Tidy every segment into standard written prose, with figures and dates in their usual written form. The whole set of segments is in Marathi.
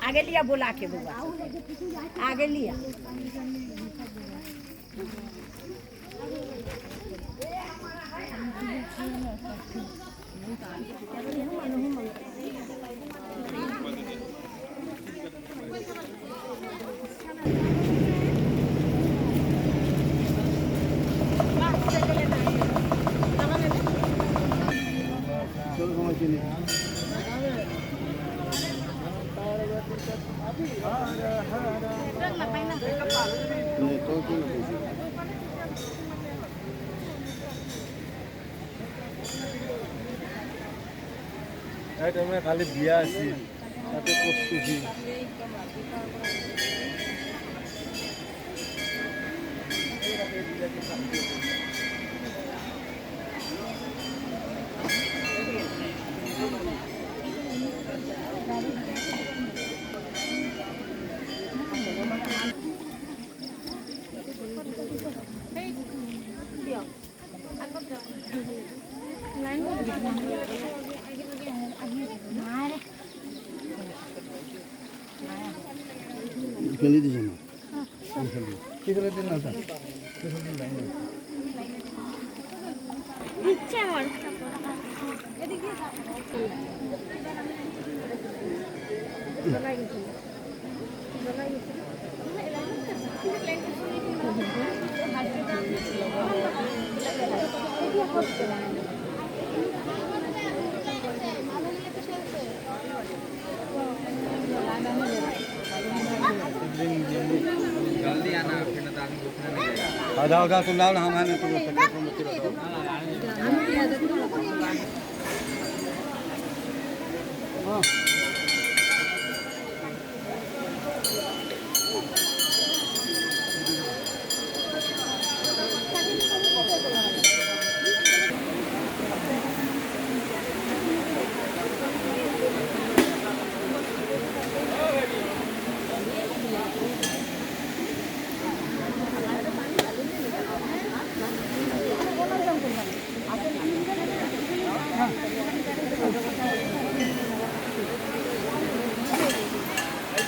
आगे लिया बोला के बुआ आगे लिया खाली बिया आसी ताते प्रस्तुति ফেলে দিছে না কি করে দিন না স্যার ইচ্ছে আমার এদিকে जल्दी आना फिर ना दादी घुसने नहीं देगा आधा आधा तो लाल हमारे तो हाँ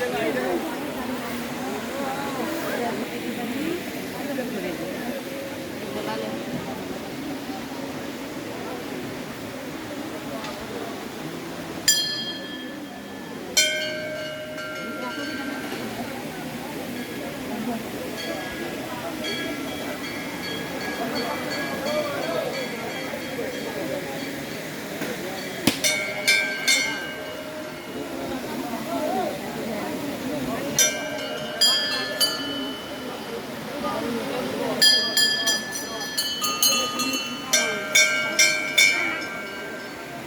Thank you.